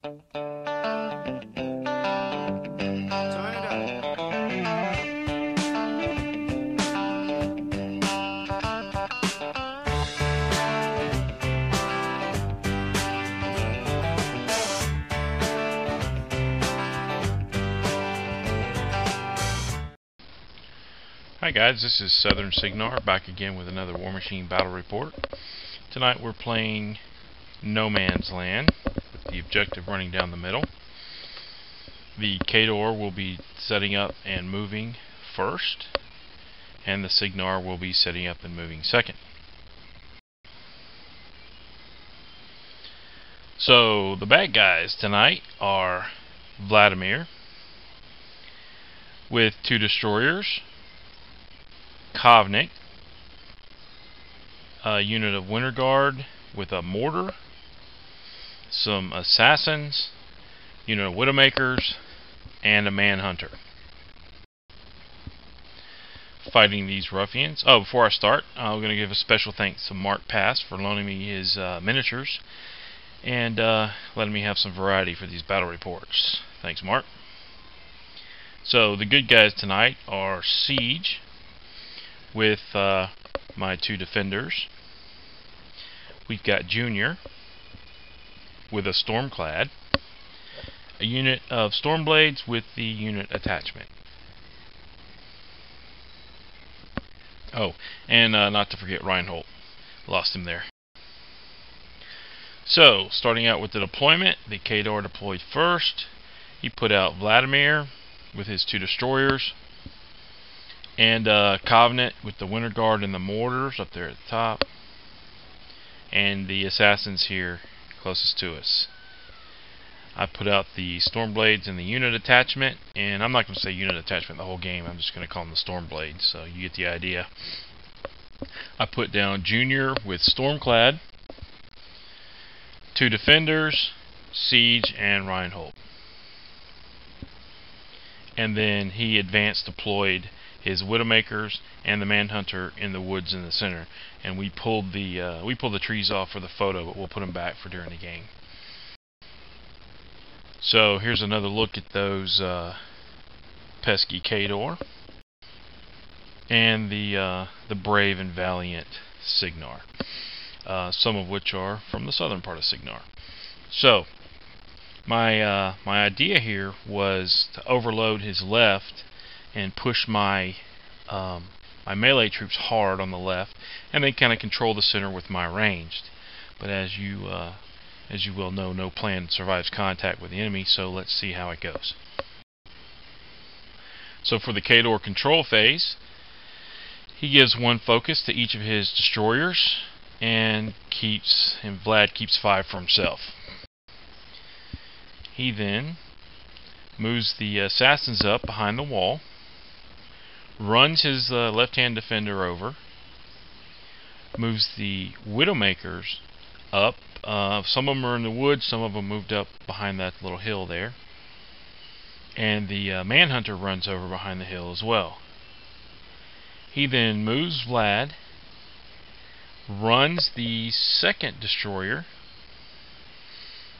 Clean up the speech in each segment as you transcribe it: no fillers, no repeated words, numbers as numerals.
Hi guys, this is Southern Cygnar back again with another Warmachine battle report. Tonight we're playing No Man's Land with the objective running down the middle. The Khador will be setting up and moving first, and the Cygnar will be setting up and moving second. So the bad guys tonight are Vladimir with 2 destroyers, Khador, a unit of Winter Guard with a mortar, some assassins, unit of Widowmakers, and a manhunter. Fighting these ruffians. Oh, before I start, I'm going to give a special thanks to Mark Pass for loaning me his miniatures and letting me have some variety for these battle reports. Thanks, Mark. So the good guys tonight are Siege with my 2 defenders. We've got Junior with a Stormclad, a unit of Stormblades with the unit attachment. Oh, and not to forget Reinhold. Lost him there. So, starting out with the deployment, the Khador deployed first. He put out Vladimir with his 2 destroyers, and Covenant with the Winter Guard and the mortars up there at the top, and the assassins here closest to us. I put out the Stormblades and the unit attachment, and I'm not going to say unit attachment the whole game, I'm just going to call them the Stormblades, so you get the idea. I put down Junior with Stormclad, 2 defenders, Siege, and Reinhold. And then he advanced deployed his Widowmakers and the Manhunter in the woods in the center, and we pulled the trees off for the photo, but we'll put them back for during the game. So here's another look at those pesky Khador and the brave and valiant Cygnar, some of which are from the southern part of Cygnar. So my idea here was to overload his left and push my my melee troops hard on the left, and then kind of control the center with my ranged. But as you well know, no plan survives contact with the enemy, so let's see how it goes. So for the Khador control phase, he gives 1 focus to each of his destroyers, and Vlad keeps 5 for himself. He then moves the assassins up behind the wall, runs his left-hand defender over, moves the Widowmakers up. Some of them are in the woods, some of them moved up behind that little hill there, and the Manhunter runs over behind the hill as well. He then moves Vlad, runs the 2nd destroyer,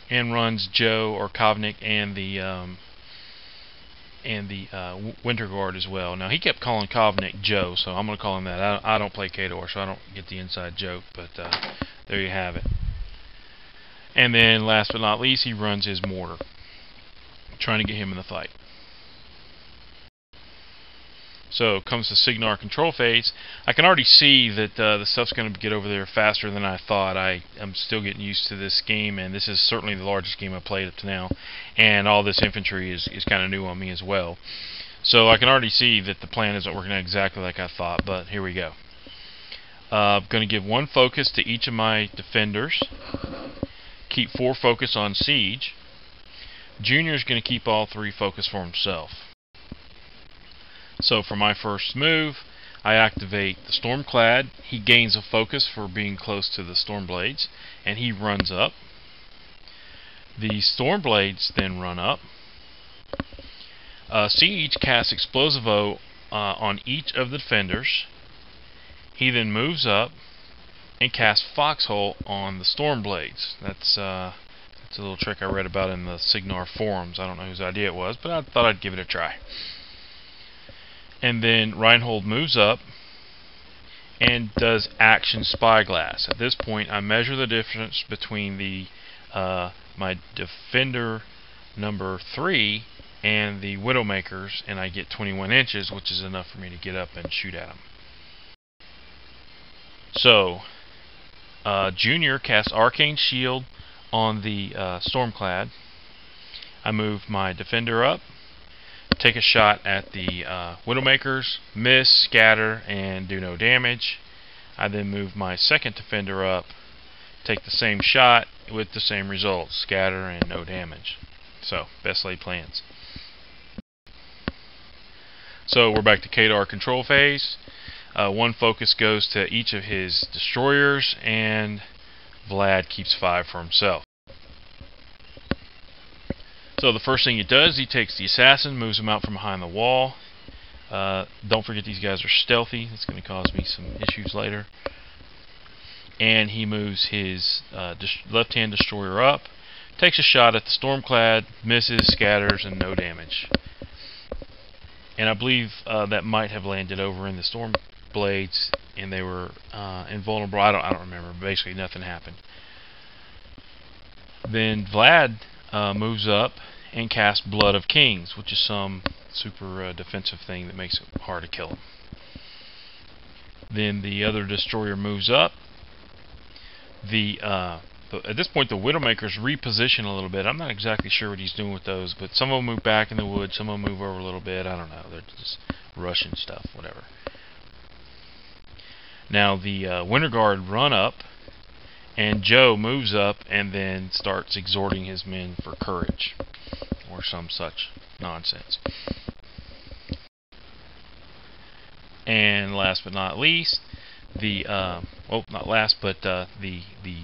and runs Joe or Kovnik and the Winter Guard as well. Now he kept calling Kovnik Joe, so I'm going to call him that. I don't play Khador, so I don't get the inside joke, but there you have it. And then last but not least, he runs his mortar, trying to get him in the fight. So comes the Cygnar control phase. I can already see that the stuff's going to get over there faster than I thought. I'm still getting used to this game, and this is certainly the largest game I've played up to now. And all this infantry is kind of new on me as well. So I can already see that the plan isn't working out exactly like I thought, but here we go. I'm going to give 1 focus to each of my defenders. Keep 4 focus on Siege. Junior's going to keep all 3 focus for himself. So for my first move, I activate the Stormclad. He gains a focus for being close to the Stormblades, and he runs up. The Stormblades then run up. Siege casts Explosive O on each of the defenders. He then moves up and casts Foxhole on the Stormblades. That's It's a little trick I read about in the Cygnar forums. I don't know whose idea it was, but I thought I'd give it a try. And then Reinhold moves up and does action spyglass. At this point, I measure the difference between the my defender number 3 and the Widowmakers, and I get 21 inches, which is enough for me to get up and shoot at them. So, Junior casts Arcane Shield on the Stormclad. I move my defender up, take a shot at the Widowmakers, miss, scatter, and do no damage. I then move my second defender up, take the same shot with the same results, scatter and no damage. So, best laid plans. So we're back to Khador control phase. One focus goes to each of his destroyers, and Vlad keeps 5 for himself. So the first thing he does, he takes the assassin, moves him out from behind the wall. Don't forget these guys are stealthy. That's going to cause me some issues later. And he moves his left-hand destroyer up, takes a shot at the Stormclad, misses, scatters, and no damage. And I believe that might have landed over in the Storm Blades, and they were invulnerable. I don't remember. Basically, nothing happened. Then Vlad moves up and casts Blood of Kings, which is some super defensive thing that makes it hard to kill him. Then the other destroyer moves up. At this point, the Widowmakers reposition a little bit. I'm not exactly sure what he's doing with those, but some of them move back in the woods, some of them move over a little bit. I don't know. They're just rushing stuff, whatever. Now the Winter Guard run up, and Joe moves up and then starts exhorting his men for courage, or some such nonsense. And last but not least, the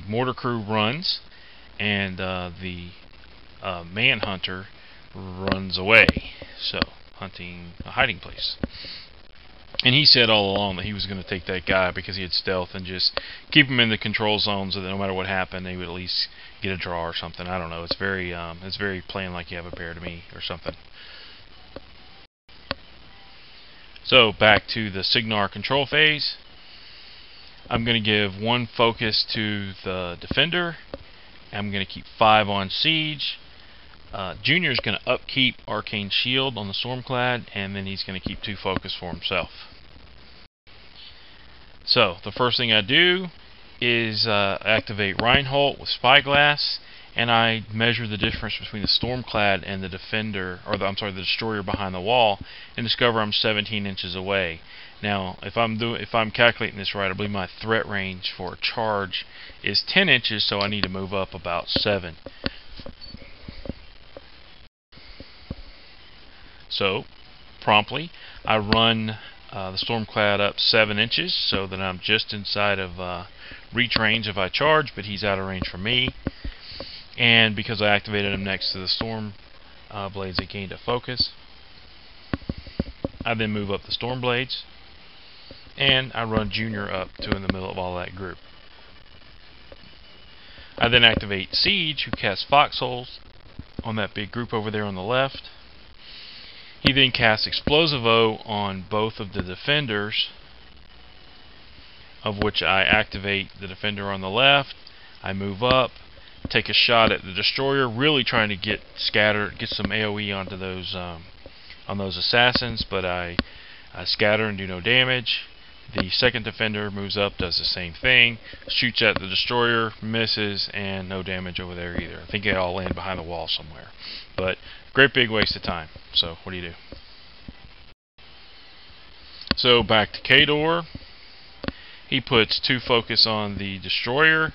mortar crew runs, and the manhunter runs away, so hunting a hiding place. And he said all along that he was going to take that guy because he had stealth and just keep him in the control zone so that no matter what happened, they would at least get a draw or something. I don't know. It's very playing like you have a pair to me or something. So back to the Cygnar control phase. I'm going to give 1 focus to the defender. I'm going to keep 5 on siege. Junior is going to upkeep Arcane Shield on the Stormclad, and then he's going to keep 2 focus for himself. So the first thing I do is activate Reinhold with Spyglass, and I measure the difference between the Stormclad and the defender, or the destroyer behind the wall, and discover I'm 17 inches away. Now, if I'm calculating this right, I believe my threat range for a charge is 10 inches, so I need to move up about 7. So, promptly, I run the Stormclad up 7 inches, so that I'm just inside of reach range if I charge, but he's out of range for me. And because I activated him next to the Storm Blades, it gained a focus. I then move up the Storm Blades, and I run Junior up to in the middle of all that group. I then activate Siege, who casts Foxholes on that big group over there on the left. He then casts Explosive O on both of the defenders, of which I activate the defender on the left. I move up, take a shot at the destroyer, really trying to get some AoE onto those on those assassins, but I scatter and do no damage. The second defender moves up, does the same thing, shoots at the destroyer, misses, and no damage over there either. I think they all land behind the wall somewhere. But great big waste of time. So what do you do? So back to Khador. He puts 2 focus on the destroyer,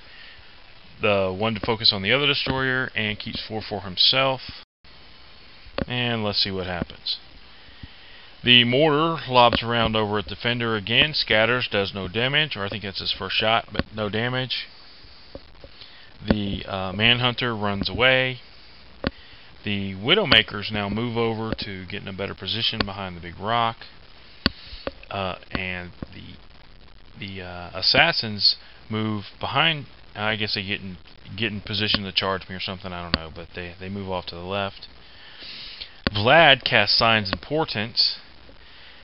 the 1 to focus on the other destroyer, and keeps 4 for himself. And let's see what happens. The mortar lobs around over at defender again, scatters, does no damage, or I think that's his first shot, but no damage. The manhunter runs away. The Widowmakers now move over to get in a better position behind the big rock, and the assassins move behind I guess they get in position to charge me or something. I don't know, but they move off to the left. Vlad casts Signs and Portents,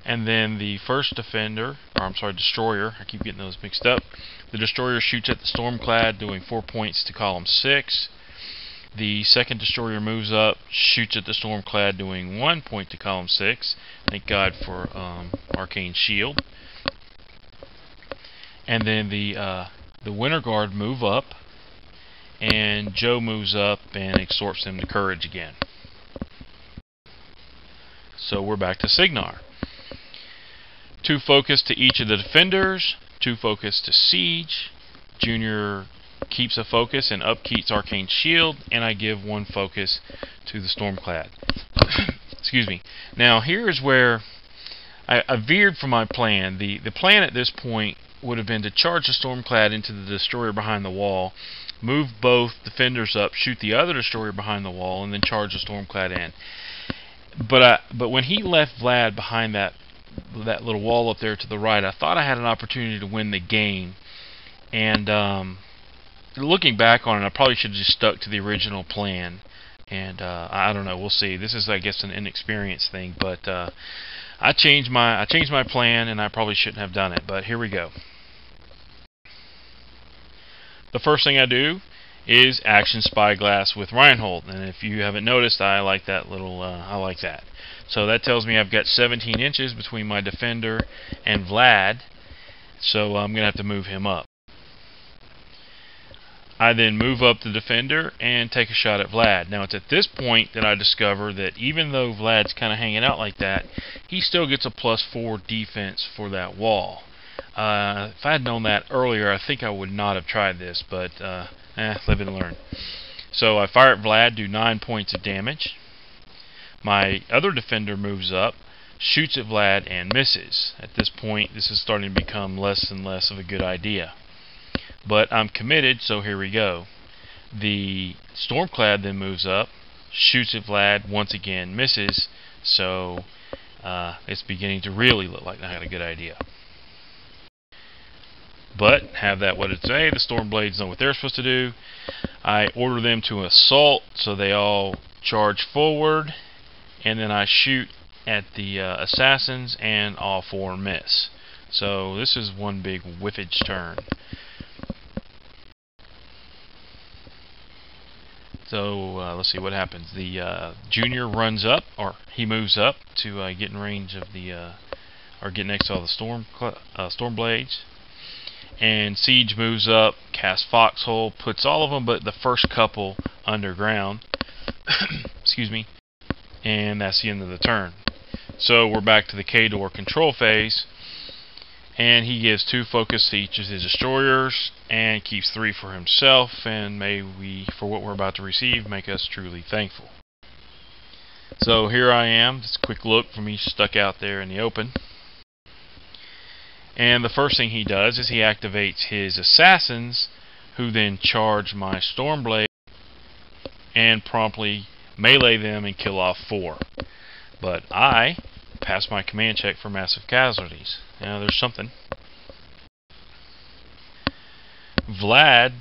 and then the first defender, or I'm sorry, destroyer. I keep getting those mixed up. The destroyer shoots at the Stormclad, doing 4 points to column 6. The second destroyer moves up, shoots at the Stormclad, doing 1 point to column 6. Thank God for Arcane Shield. And then the Winter Guard move up, and Joe moves up and exhorts them to courage again. So we're back to Cygnar. 2 focus to each of the defenders, 2 focus to Siege. Junior keeps a focus and upkeeps Arcane Shield, and I give 1 focus to the Stormclad. Excuse me. Now here is where I veered from my plan. The plan at this point would have been to charge the Stormclad into the destroyer behind the wall, move both defenders up, shoot the other destroyer behind the wall, and then charge the Stormclad in. But when he left Vlad behind that little wall up there to the right, I thought I had an opportunity to win the game. And looking back on it, I probably should have just stuck to the original plan. And I don't know. We'll see. This is, I guess, an inexperienced thing. But I changed my plan, and I probably shouldn't have done it. But here we go. The first thing I do is Action Spyglass with Reinhold, and if you haven't noticed, I like that little. I like that. So that tells me I've got 17 inches between my defender and Vlad. So I'm gonna have to move him up. I then move up the defender and take a shot at Vlad. Now it's at this point that I discover that even though Vlad's kind of hanging out like that, he still gets a +4 defense for that wall. If I had known that earlier, I think I would not have tried this, but live and learn. So I fire at Vlad, do 9 points of damage. My other defender moves up, shoots at Vlad, and misses. At this point, this is starting to become less and less of a good idea. But I'm committed, so here we go. The Stormclad then moves up, shoots at Vlad, once again misses, so it's beginning to really look like I had a good idea. But have that what it say, the Stormblades know what they're supposed to do. I order them to assault, so they all charge forward, and then I shoot at the assassins, and all 4 miss. So this is one big whiffage turn. So let's see what happens. The Junior runs up, or he moves up to get in range of the, or get next to all the Stormblades. And Siege moves up, casts Foxhole, puts all of them but the first couple underground. Excuse me. And that's the end of the turn. So we're back to the Khador control phase. And he gives 2 focus to each of his destroyers and keeps 3 for himself. And may we, for what we're about to receive, make us truly thankful. So here I am. Just a quick look from me stuck out there in the open. And the first thing he does is he activates his assassins, who then charge my Stormblade and promptly melee them and kill off 4. But I pass my command check for massive casualties. Now there's something. Vlad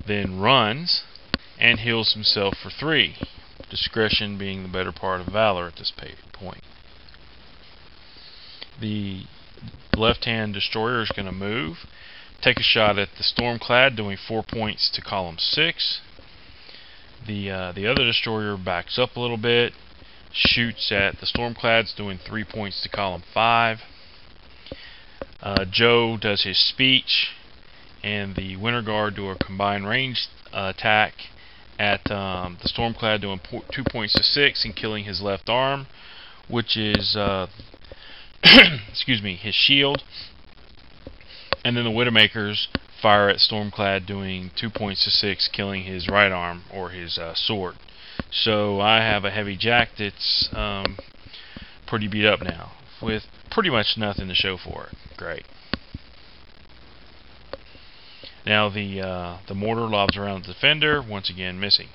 then runs and heals himself for 3. Discretion being the better part of valor at this point. The left-hand destroyer is going to move, take a shot at the Stormclad, doing 4 points to column 6. The other destroyer backs up a little bit, shoots at the Stormclads, doing 3 points to column 5. Joe does his speech, and the Winter Guard do a combined range attack at the Stormclad, doing 2 points to 6 and killing his left arm, which is excuse me, his shield. And then the Widowmakers fire at Stormclad, doing 2 points to 6, killing his right arm, or his sword. So I have a heavy jack that's pretty beat up now, with pretty much nothing to show for it. Great. Now the mortar lobs around the defender, once again missing.